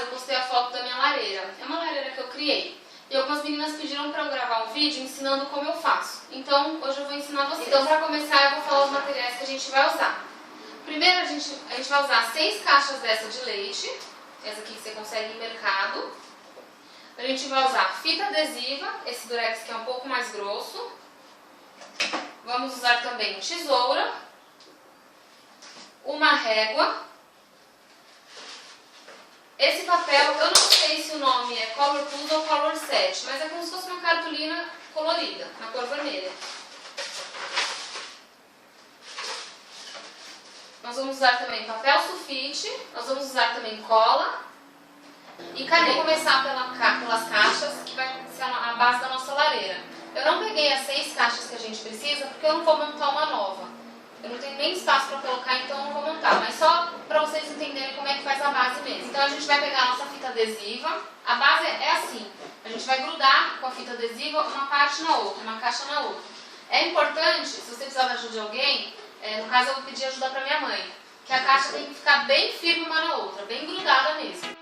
eu postei a foto da minha lareira. É uma lareira que eu criei. E algumas meninas pediram para eu gravar um vídeo ensinando como eu faço. Então, hoje eu vou ensinar vocês. Então, para começar, eu vou falar os materiais que a gente vai usar. Primeiro, a gente vai usar 6 caixas dessa de leite. Essa aqui que você consegue em mercado. A gente vai usar fita adesiva, esse durex que é um pouco mais grosso. Vamos usar também tesoura, uma régua. Esse papel, eu não sei se o nome é Color Plus ou Color Set, mas é como se fosse uma cartolina colorida, na cor vermelha. Nós vamos usar também papel sulfite, nós vamos usar também cola e caneta. Vou começar pelas caixas, que vai ser a base da nossa lareira. Eu não peguei as 6 caixas que a gente precisa, porque eu não vou montar uma nova. Eu não tenho nem espaço para colocar, então eu não vou montar. Mas só para vocês entenderem como é que faz a base mesmo. Então a gente vai pegar a nossa fita adesiva. A base é assim. A gente vai grudar com a fita adesiva uma parte na outra, uma caixa na outra. É importante, se você precisar da ajuda de alguém, no caso eu vou pedir ajuda para minha mãe, que a caixa tem que ficar bem firme uma na outra, bem grudada mesmo.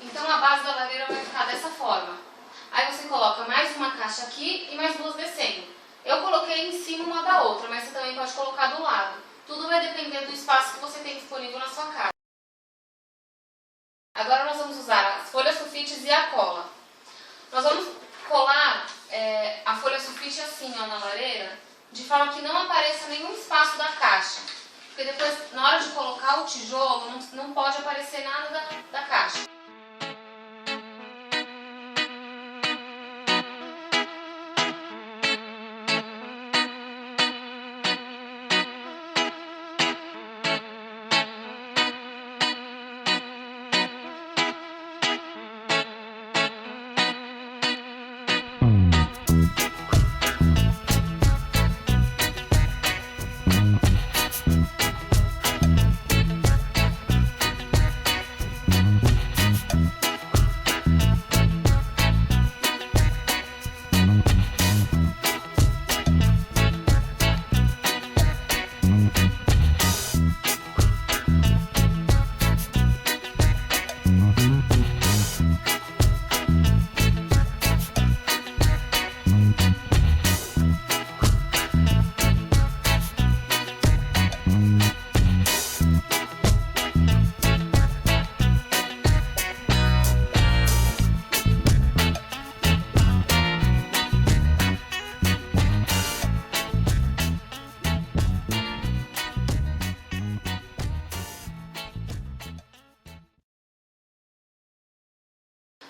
Então a base da lareira vai ficar dessa forma. Aí você coloca mais uma caixa aqui e mais 2 descendo. Eu coloquei em cima uma da outra, mas você também pode colocar do lado. Tudo vai depender do espaço que você tem disponível na sua casa. Agora nós vamos usar as folhas sulfites e a cola. Nós vamos colar a folha sulfite assim, ó, na lareira, de forma que não apareça nenhum espaço da caixa. Porque depois, na hora de colocar o tijolo, não pode aparecer nada da caixa.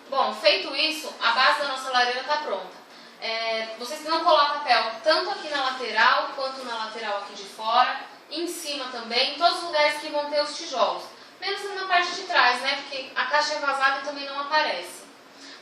Bom, feito isso, a base da nossa lareira está pronta. Vocês precisam colar papel tanto aqui na lateral, quanto na lateral aqui de fora, em cima também, em todos os lugares que vão ter os tijolos. Menos na parte de trás, né? Porque a caixa é vazada e também não aparece.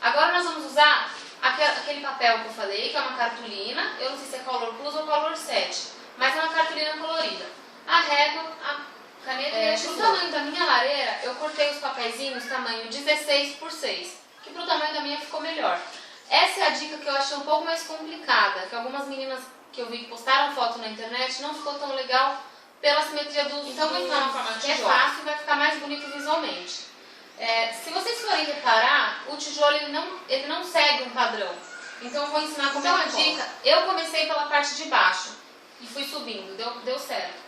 Agora nós vamos usar aquele papel que eu falei, que é uma cartolina. Eu não sei se é Color Plus ou Color Set, mas é uma cartolina colorida. A régua, a caneta e a tesoura. Pro tamanho da minha lareira, eu cortei os papeizinhos tamanho 16 por 6. Que pro tamanho da minha ficou melhor. Essa é a dica que eu achei um pouco mais complicada, que algumas meninas que eu vi que postaram foto na internet não ficou tão legal pela simetria dos... Então vou entrar na forma que é fácil e vai ficar mais bonito visualmente. Se vocês forem reparar, o tijolo ele não segue um padrão. Então eu vou ensinar como é que dica. Eu comecei pela parte de baixo e fui subindo, deu certo.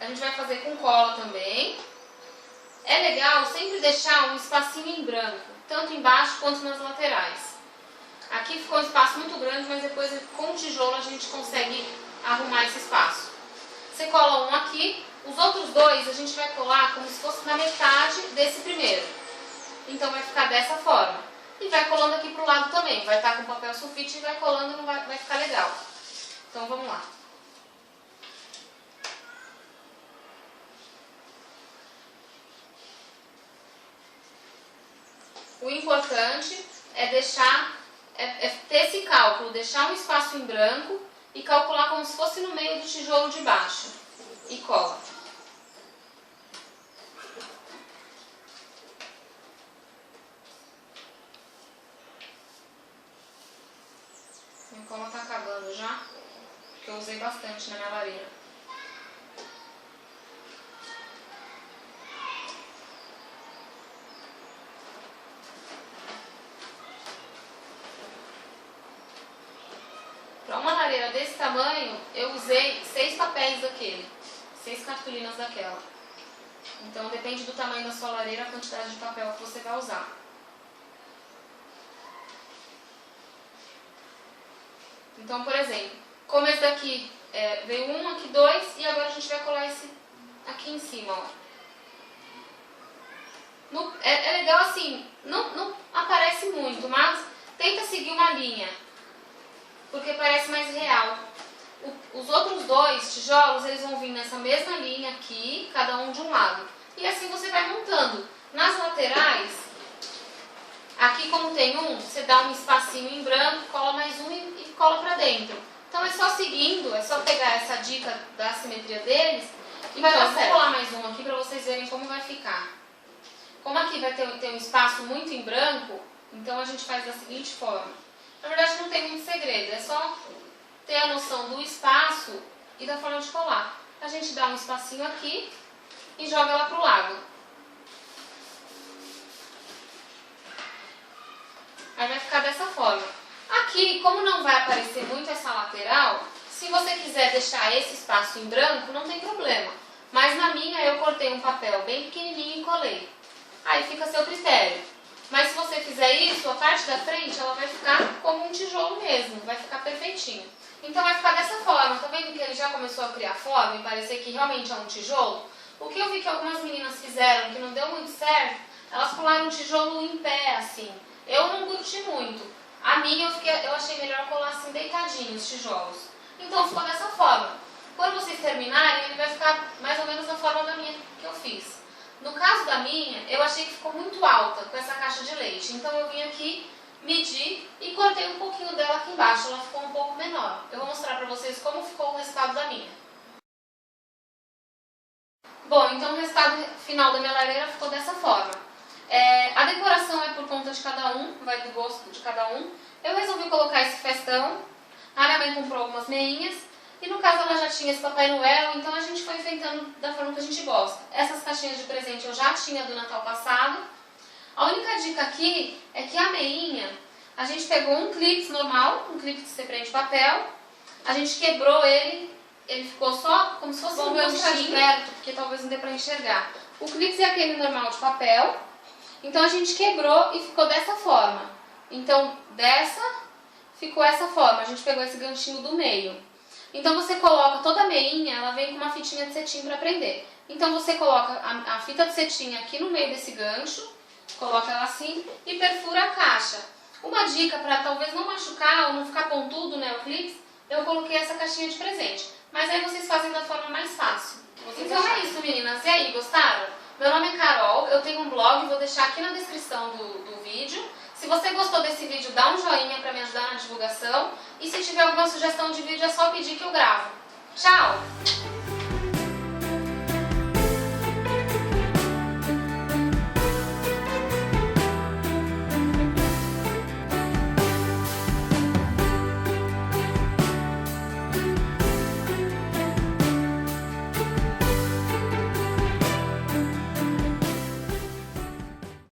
A gente vai fazer com cola também. é legal sempre deixar um espacinho em branco, tanto embaixo quanto nas laterais. Aqui ficou um espaço muito grande, mas depois com o tijolo a gente consegue arrumar esse espaço. Você cola um aqui, os outros dois a gente vai colar como se fosse na metade desse primeiro. Então vai ficar dessa forma. E vai colando aqui pro lado também, vai estar com papel sulfite e vai colando, vai ficar legal. Então vamos lá. O importante é ter esse cálculo, deixar um espaço em branco e calcular como se fosse no meio do tijolo de baixo. E cola. Minha cola tá acabando já, porque eu usei bastante na minha lareira. Para uma lareira desse tamanho, eu usei 6 papéis daquele, 6 cartolinas daquela. Então depende do tamanho da sua lareira, a quantidade de papel que você vai usar. Então, por exemplo, como esse daqui veio um, aqui 2, e agora a gente vai colar esse aqui em cima, ó. É legal assim, não aparece muito, mas tenta seguir uma linha, porque parece mais real. Os outros 2 tijolos, eles vão vir nessa mesma linha aqui, cada um de um lado. E assim você vai montando. Nas laterais, aqui como tem um, você dá um espacinho em branco, cola mais um e cola pra dentro. Então é só seguindo, é só pegar essa dica da simetria deles e vai dar certo. Vou colar mais um aqui pra vocês verem como vai ficar. Como aqui vai ter um espaço muito em branco, então a gente faz da seguinte forma. Na verdade não tem muito segredo, é só ter a noção do espaço e da forma de colar. A gente dá um espacinho aqui e joga ela pro lado. Aí vai ficar dessa forma. Aqui, como não vai aparecer muito essa lateral, se você quiser deixar esse espaço em branco, não tem problema. Mas na minha eu cortei um papel bem pequenininho e colei. Aí fica a seu critério. Mas se você fizer isso, a parte da frente ela vai ficar como um tijolo mesmo, vai ficar perfeitinho. Então vai ficar dessa forma. Tá vendo que ele já começou a criar forma e parecer que realmente é um tijolo? O que eu vi que algumas meninas fizeram que não deu muito certo, elas colaram um tijolo em pé, assim. Eu não curti muito. A minha eu achei melhor colar assim deitadinho os tijolos. Então ficou dessa forma. Quando vocês terminarem, ele vai ficar mais ou menos da forma da minha que eu fiz. No caso da minha, eu achei que ficou muito alta com essa caixa de leite. Então eu vim aqui, medi e cortei um pouquinho dela aqui embaixo. Ela ficou um pouco menor. Eu vou mostrar pra vocês como ficou o resultado da minha. Bom, então o resultado final da minha lareira ficou dessa forma. A decoração é por conta de cada um, vai do gosto de cada um. Eu resolvi colocar esse festão. A minha mãe comprou algumas meinhas. E no caso ela já tinha esse Papai Noel, então a gente foi enfeitando da forma que a gente gosta. Essas caixinhas de presente eu já tinha do Natal passado. A única dica aqui é que a meinha, a gente pegou um clipe normal, um clipe que você prende papel. A gente quebrou ele ficou só como se fosse um ganchinho de perto, porque talvez não dê pra enxergar. O clipe é aquele normal de papel. Então a gente quebrou e ficou dessa forma. Então dessa ficou essa forma. A gente pegou esse ganchinho do meio. Então você coloca toda a meinha, ela vem com uma fitinha de cetim para prender. Então você coloca a fita de cetim aqui no meio desse gancho, coloca ela assim e perfura a caixa. Uma dica para talvez não machucar ou não ficar pontudo, né, o clipe, eu coloquei essa caixinha de presente. Mas aí vocês fazem da forma mais fácil. Então é isso, meninas. E aí, gostaram? Meu nome é Carol, eu tenho um blog, vou deixar aqui na descrição do vídeo. Se você gostou desse vídeo, dá um joinha para me ajudar na divulgação. E se tiver alguma sugestão de vídeo, é só pedir que eu gravo. Tchau!